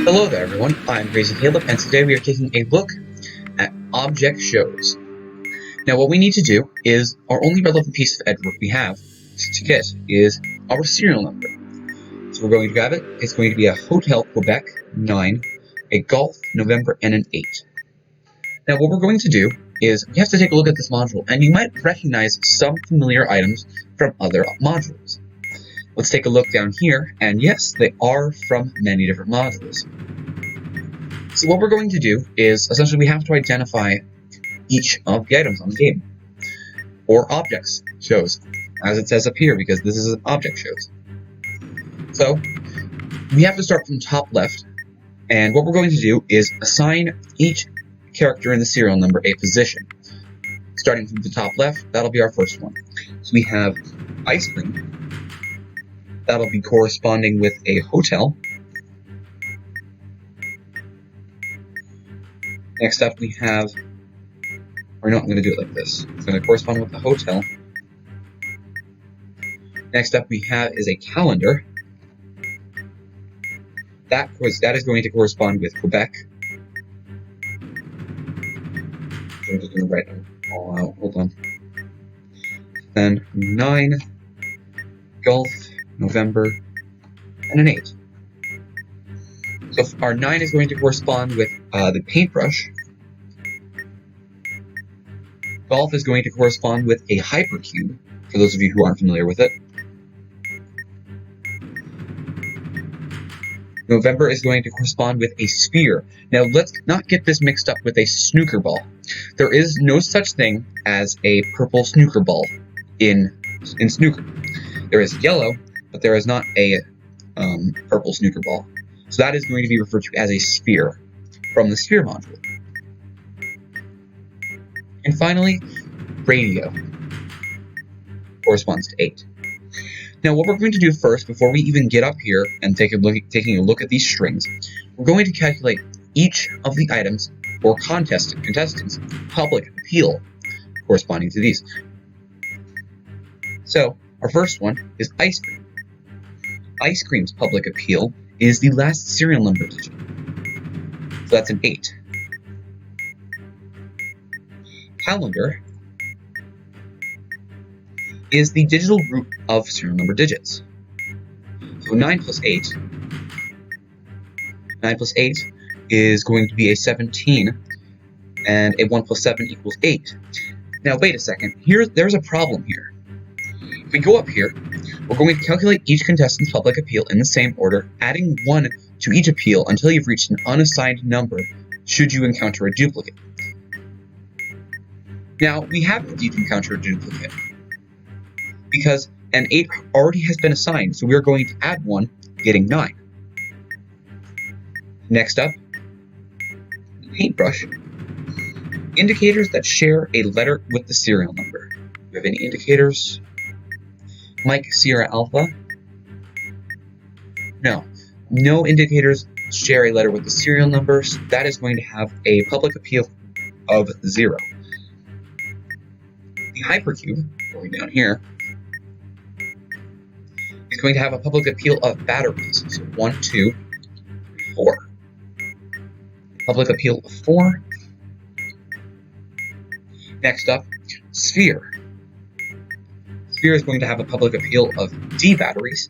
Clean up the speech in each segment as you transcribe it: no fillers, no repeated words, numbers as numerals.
Hello there everyone, I'm Crazy Caleb, and today we are taking a look at object shows. Now what we need to do is, our only relevant piece of edge work we have to get is our serial number. So we're going to grab it. It's going to be a Hotel Quebec 9, a Golf November, and an 8. Now what we're going to do is, we have to take a look at this module, and you might recognize some familiar items from other modules. Let's take a look down here, and yes, they are from many different modules. So what we're going to do is, essentially we have to identify each of the items on the game, or objects shows, as it says up here, because this is an object shows. So we have to start from top left, and what we're going to do is assign each character in the serial number a position. Starting from the top left, that'll be our first one. So we have ice cream. That'll be corresponding with a hotel. Next up we have, or no, I'm going to do it like this. It's going to correspond with the hotel. Next up we have is a calendar. That is going to correspond with Quebec. I'm just going to write them all out. Hold on. Then 9, Golf, November, and an 8. So our 9 is going to correspond with the paintbrush. Golf is going to correspond with a hypercube, for those of you who aren't familiar with it. November is going to correspond with a sphere. Now let's not get this mixed up with a snooker ball. There is no such thing as a purple snooker ball in snooker. There is yellow, but there is not a purple snooker ball. So that is going to be referred to as a sphere from the sphere module. And finally, radio corresponds to 8. Now what we're going to do first, before we even get up here and taking a look at these strings, we're going to calculate each of the items or contestants' public appeal corresponding to these. So our first one is ice cream. Ice cream's public appeal is the last serial number digit. So that's an 8. Calendar is the digital root of serial number digits. So 9 plus 8. 9 plus 8 is going to be a 17, and a 1 plus 7 equals 8. Now wait a second, there's a problem here. If we go up here, we're going to calculate each contestant's public appeal in the same order, adding 1 to each appeal until you've reached an unassigned number, should you encounter a duplicate. Now, we have indeed encountered a duplicate, because an 8 already has been assigned, so we are going to add 1, getting 9. Next up, the paintbrush. Indicators that share a letter with the serial number. Do we have any indicators? Mike, Sierra Alpha? No. No indicators share a letter with the serial number, so that is going to have a public appeal of 0. The hypercube, going down here, is going to have a public appeal of batteries. So 1, 2, 3, 4. Public appeal of 4. Next up, sphere. Sphere is going to have a public appeal of D batteries.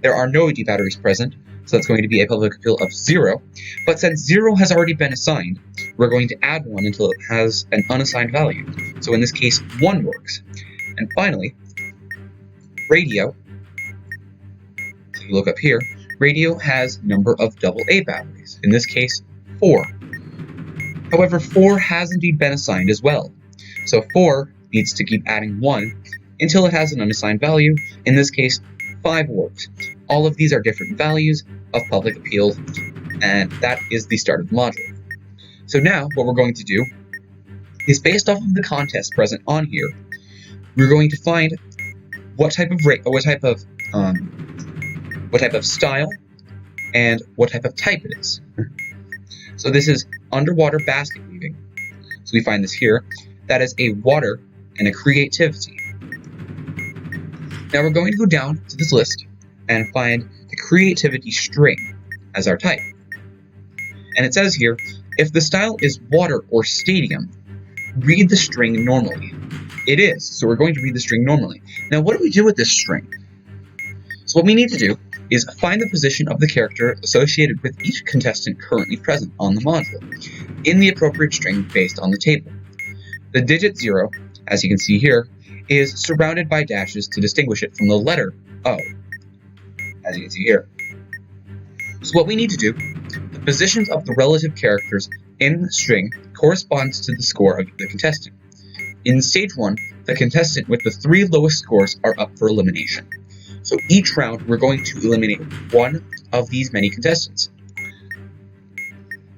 There are no D batteries present, so that's going to be a public appeal of 0. But since 0 has already been assigned, we're going to add 1 until it has an unassigned value. So in this case, 1 works. And finally, radio. If you look up here, radio has number of AA batteries. In this case, 4. However, 4 has indeed been assigned as well. So 4 needs to keep adding 1 until it has an unassigned value. In this case, 5 works. All of these are different values of public appeals, and that is the start of the module. So now, what we're going to do is, based off of the contest present on here, we're going to find what type of style and what type of type it is. So this is underwater basket weaving. So we find this here. That is a water and a creativity. Now we're going to go down to this list and find the creativity string. as our type. And it says here, if the style is water or stadium, read the string normally. It is, so we're going to read the string normally. Now, what do we do with this string? So what we need to do is find the position of the character associated with each contestant currently present on the module in the appropriate string based on the table. The digit 0, as you can see here, is surrounded by dashes to distinguish it from the letter O, as you can see here. So what we need to do, the positions of the relative characters in the string corresponds to the score of the contestant. In stage 1, the contestant with the 3 lowest scores are up for elimination. So each round, we're going to eliminate one of these many contestants.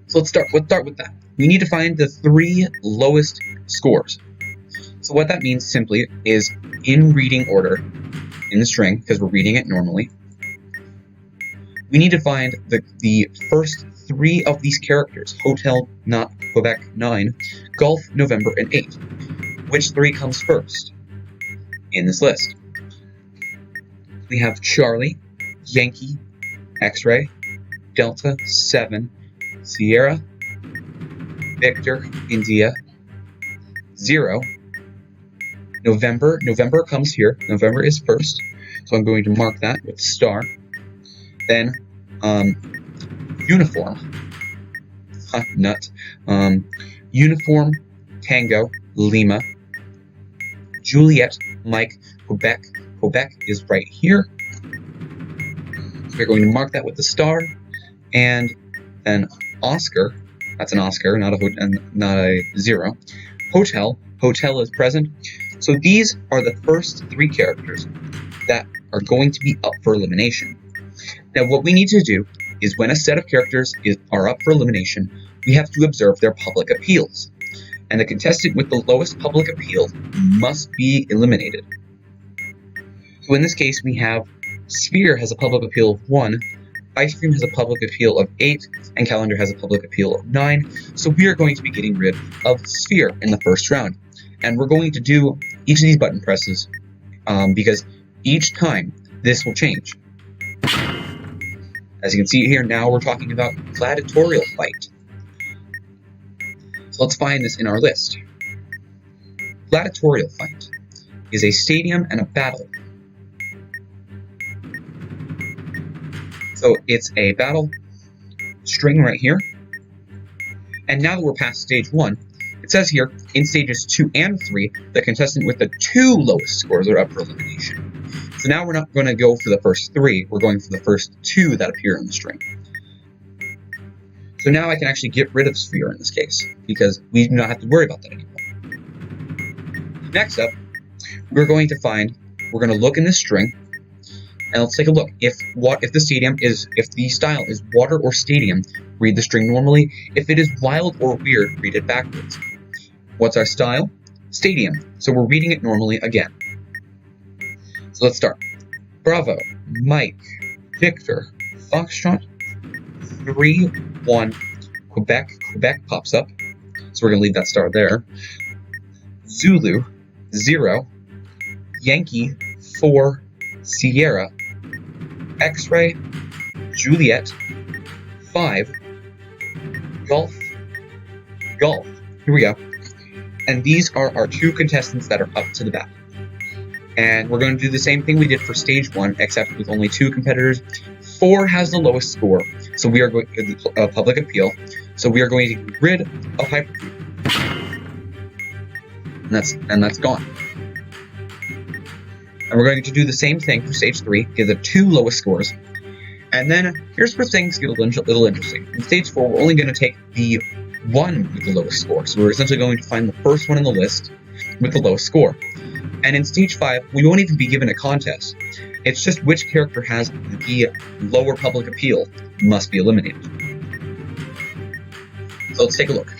So let's start with that. We need to find the 3 lowest scores. So what that means simply is in reading order in the string, because we're reading it normally, we need to find the first 3 of these characters: Hotel, Not, Quebec, 9, Golf, November, and 8. Which 3 comes first in this list? We have Charlie, Yankee, X-Ray, Delta, 7, Sierra, Victor, India, 0, November. November comes here. November is first, so I'm going to mark that with star. Then uniform, nut, uniform, Tango, Lima, Juliet, Mike, Quebec. Quebec is right here. So we're going to mark that with the star. And then Oscar, that's an Oscar, not a 0. Hotel, Hotel is present. So these are the first 3 characters that are going to be up for elimination. Now what we need to do is when a set of characters are up for elimination, we have to observe their public appeals. And the contestant with the lowest public appeal must be eliminated. So in this case, we have Sphere has a public appeal of 1, Ice Cream has a public appeal of 8, and Calendar has a public appeal of 9. So we are going to be getting rid of Sphere in the first round. And we're going to do each of these button presses because each time this will change. As you can see here, now we're talking about gladiatorial fight. So let's find this in our list. Gladiatorial fight is a stadium and a battle. So it's a battle string right here. And now that we're past stage 1, it says here, in stages 2 and 3, the contestant with the 2 lowest scores are up for elimination. So now we're not going to go for the first 3, we're going for the first 2 that appear on the string. So now I can actually get rid of Sphere in this case, because we do not have to worry about that anymore. Next up, we're going to look in this string, and let's take a look. If the style is water or stadium, read the string normally. If it is wild or weird, read it backwards. What's our style? Stadium. So we're reading it normally again. So let's start. Bravo, Mike, Victor, Foxtrot, 3, 1, Quebec. Quebec pops up. So we're going to leave that star there. Zulu, 0, Yankee, 4, Sierra, X-Ray, Juliet, 5, Golf. Here we go. And these are our 2 contestants that are up to the bat. And we're going to do the same thing we did for stage 1, except with only 2 competitors. 4 has the lowest score, so we are going to public appeal. So we are going to get rid of Hypercube. And that's gone. And we're going to do the same thing for stage 3, get the 2 lowest scores. And then here's where things get a little interesting. In stage 4, we're only going to take the 1 with the lowest score. So we're essentially going to find the first one in the list with the lowest score. And in stage 5, we won't even be given a contest. It's just which character has the lower public appeal must be eliminated. So let's take a look.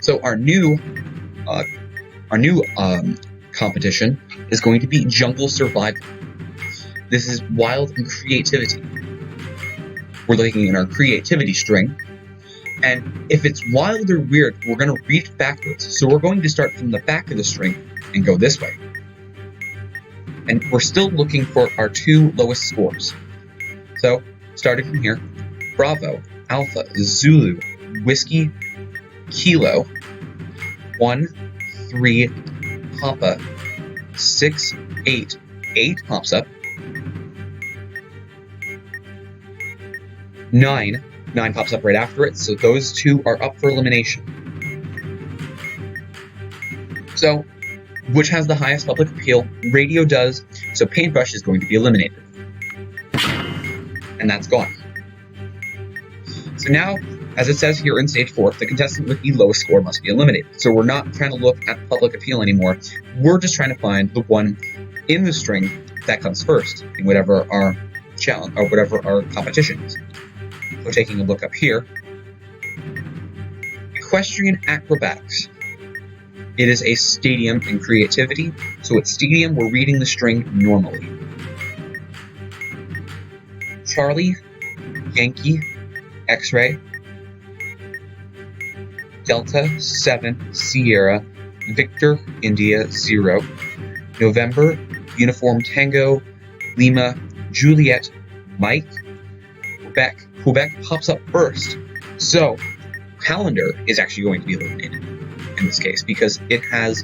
So our new competition is going to be Jungle Survival. This is wild and creativity. We're looking in our creativity string. And if it's wild or weird, we're going to read backwards. So we're going to start from the back of the string and go this way. And we're still looking for our 2 lowest scores. So, starting from here, Bravo, Alpha, Zulu, Whiskey, Kilo, 1, 3, Kappa, 6, 8, 8 pops up, 9 pops up right after it, so those two are up for elimination. So, which has the highest public appeal? Radio does, so Paintbrush is going to be eliminated. And that's gone. So now, as it says here in Stage 4, the contestant with the lowest score must be eliminated. So we're not trying to look at public appeal anymore, we're just trying to find the one in the string that comes first in whatever our challenge, or whatever our competition is. So taking a look up here, Equestrian Acrobatics. It is a stadium in creativity, so at stadium we're reading the string normally. Charlie, Yankee, X-Ray, Delta, 7, Sierra, Victor, India, 0, November, Uniform Tango, Lima, Juliet, Mike, Quebec. Quebec pops up first, so Calendar is actually going to be eliminated in this case because it has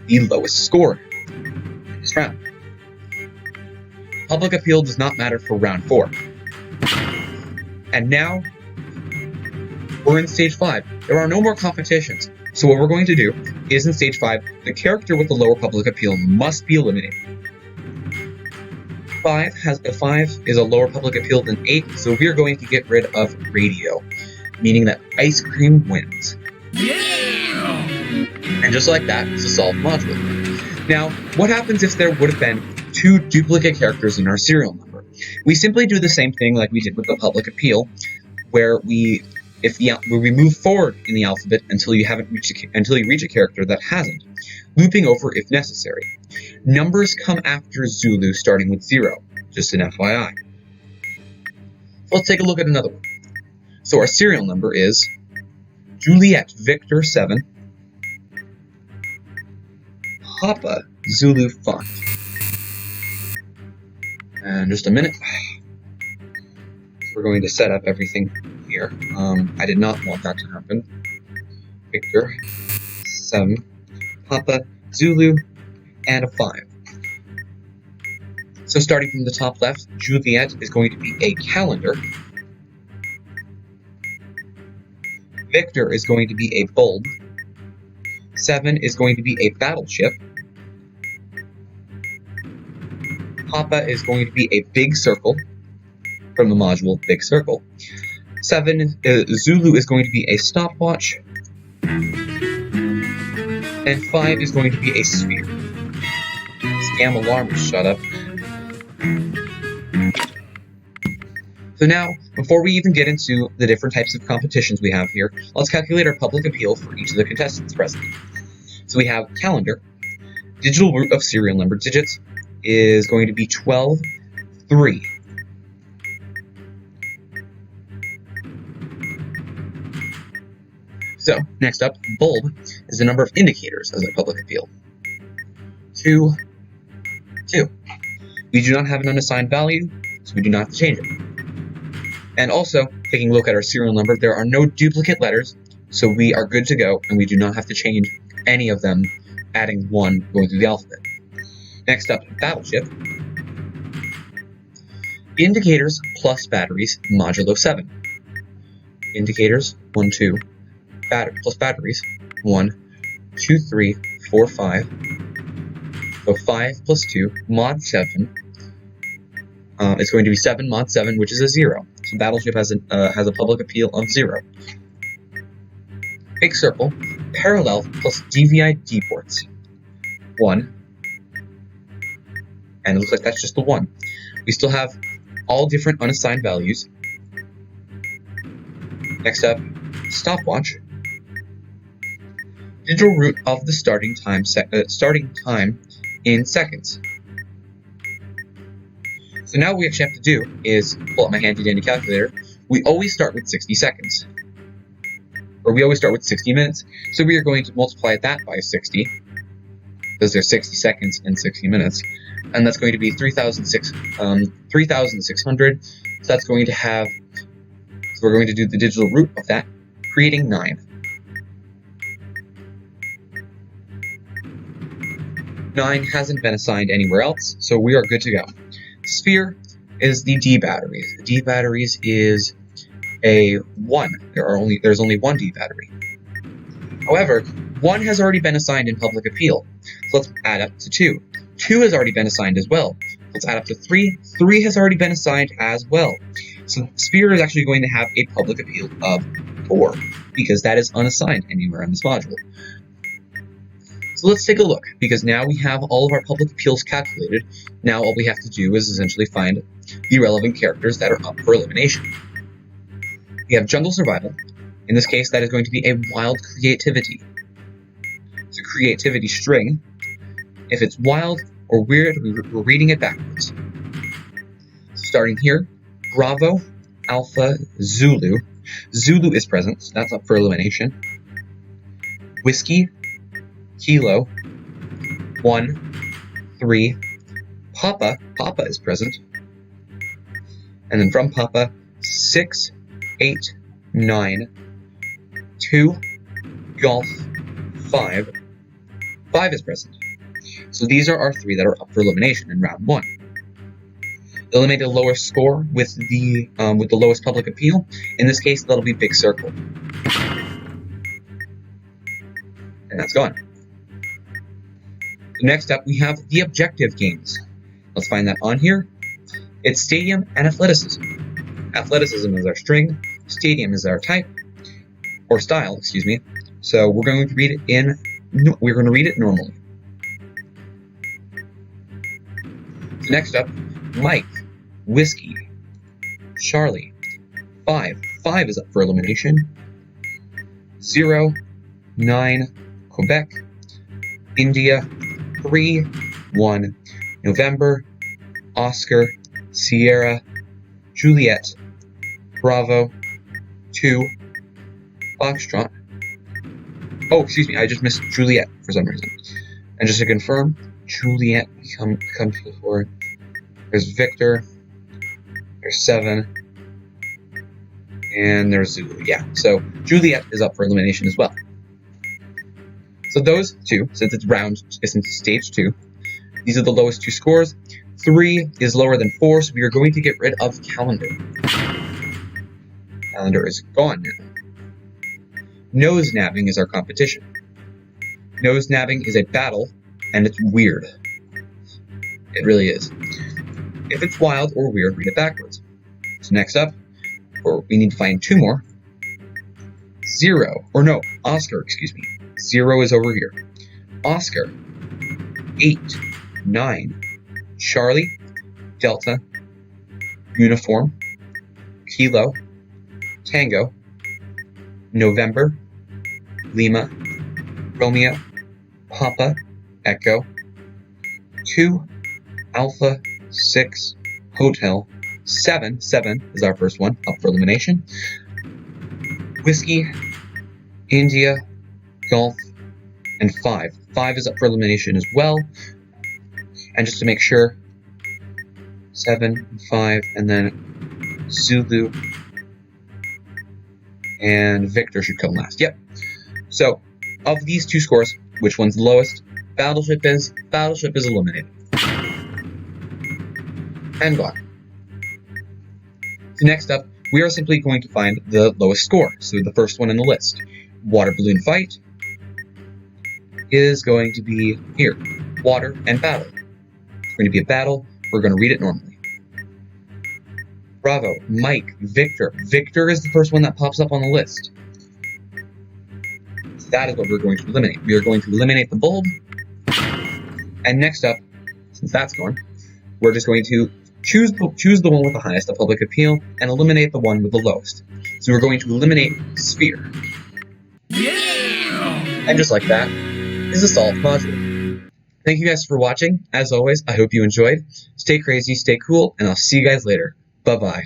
the lowest score in this round. Public appeal does not matter for round 4. And now we're in Stage 5. There are no more competitions, so what we're going to do is in Stage 5, the character with the lower public appeal must be eliminated. 5 is a lower public appeal than 8, so we are going to get rid of Radio, meaning that Ice Cream wins. Yeah! And just like that, it's a solved module. Now, what happens if there would have been 2 duplicate characters in our serial number? We simply do the same thing like we did with the public appeal, where we move forward in the alphabet until you reach a character that hasn't, looping over if necessary. Numbers come after Zulu, starting with 0, just an FYI. Let's take a look at another one. So our serial number is Juliet Victor 7, Kappa Zulu 5. And just a minute. We're going to set up everything here. I did not want that to happen. Victor 7, Kappa Zulu, and a 5. So starting from the top left, Juliet is going to be a calendar. Victor is going to be a bulb. 7 is going to be a battleship. Kappa is going to be a big circle from the module Big Circle. 7 Zulu is going to be a stopwatch. And 5 is going to be a sphere. Scam alarm, shut up. So now, before we even get into the different types of competitions we have here, let's calculate our public appeal for each of the contestants present. So we have calendar. Digital root of serial number digits is going to be 12, 3. So, next up, bulb is the number of indicators as a public appeal. 2, 2. We do not have an unassigned value, so we do not have to change it. And also, taking a look at our serial number, there are no duplicate letters, so we are good to go, and we do not have to change any of them, adding 1 going through the alphabet. Next up, battleship. Indicators plus batteries, modulo 7. Indicators, 1, 2. Plus batteries, 1, 2, 3, 4, 5. So 5 plus 2, mod 7. It's going to be 7 mod 7, which is a 0. So Battleship has a public appeal of 0. Big circle, parallel plus DVI-D ports, 1. And it looks like that's just the 1. We still have all different unassigned values. Next up, stopwatch. Digital root of the starting time in seconds. So now what we actually have to do is pull out my handy dandy calculator. We always start with 60 seconds. Or we always start with 60 minutes. So we are going to multiply that by 60, because there's 60 seconds and 60 minutes. And that's going to be 3,600. So that's going to have So we're going to do the digital root of that, creating 9. 9 hasn't been assigned anywhere else, so we are good to go. Sphere is the D batteries. The D batteries is a 1. There's only 1 D battery. However, 1 has already been assigned in public appeal, so let's add up to 2. 2 has already been assigned as well. Let's add up to 3. 3 has already been assigned as well. So Sphere is actually going to have a public appeal of 4, because that is unassigned anywhere in this module. So let's take a look, because now we have all of our public appeals calculated. Now all we have to do is essentially find the relevant characters that are up for elimination. We have Jungle Survival. In this case, that is going to be a Wild Creativity. It's a creativity string. If it's wild or weird, we're reading it backwards. Starting here, Bravo, Alpha, Zulu. Zulu is present, so that's up for elimination. Whiskey, Kilo, 1, 3, Papa, Papa is present. And then from Papa, 6, 8, 9, 2, Golf, 5. 5 is present. So these are our 3 that are up for elimination in round 1. Eliminate the lowest score with the lowest public appeal. In this case, that'll be Big Circle. And that's gone. Next up, we have the objective games. Let's find that on here. It's Stadium and Athleticism. Athleticism is our string. Stadium is our type, or style, excuse me. So we're going to read it normally. So next up, Mike, Whiskey, Charlie, 5. 5 is up for elimination. 0, 9, Quebec, India, 3, 1, November, Oscar, Sierra, Juliet, Bravo, 2, Foxtrot. Oh, excuse me, I just missed Juliet for some reason. And just to confirm, Juliet comes before. There's Victor, there's 7, and there's Zulu. Yeah, so Juliet is up for elimination as well. So those 2, since it's stage 2, these are the lowest 2 scores. 3 is lower than 4, so we are going to get rid of Calendar. Calendar is gone now. Nose nabbing is our competition. Nose nabbing is a battle, and it's weird. It really is. If it's wild or weird, read it backwards. So next up, we need to find 2 more. Oscar, excuse me. 0 is over here. Oscar, 8, 9, Charlie, Delta, Uniform, Kilo, Tango, November, Lima, Romeo, Papa, Echo, 2, Alpha, 6, Hotel, 7 is our first one, up for elimination. Whiskey, India, Golf, and 5. 5 is up for elimination as well. And just to make sure, 7, 5, and then Zulu and Victor should come last. Yep. So, of these 2 scores, which one's the lowest? Battleship is eliminated. And gone. So next up, we are simply going to find the lowest score. So the first one in the list. Water balloon fight is going to be here. Water and battle. It's going to be a battle. We're going to read it normally. Bravo, Mike, Victor. Victor is the first one that pops up on the list. So that is what we're going to eliminate. We are going to eliminate the bulb. And next up, since that's gone, we're just going to choose the one with the highest public appeal and eliminate the one with the lowest. So we're going to eliminate Sphere. Yeah! And just like that is a solved module. Thank you guys for watching. As always, I hope you enjoyed. Stay crazy, stay cool, and I'll see you guys later. Bye-bye.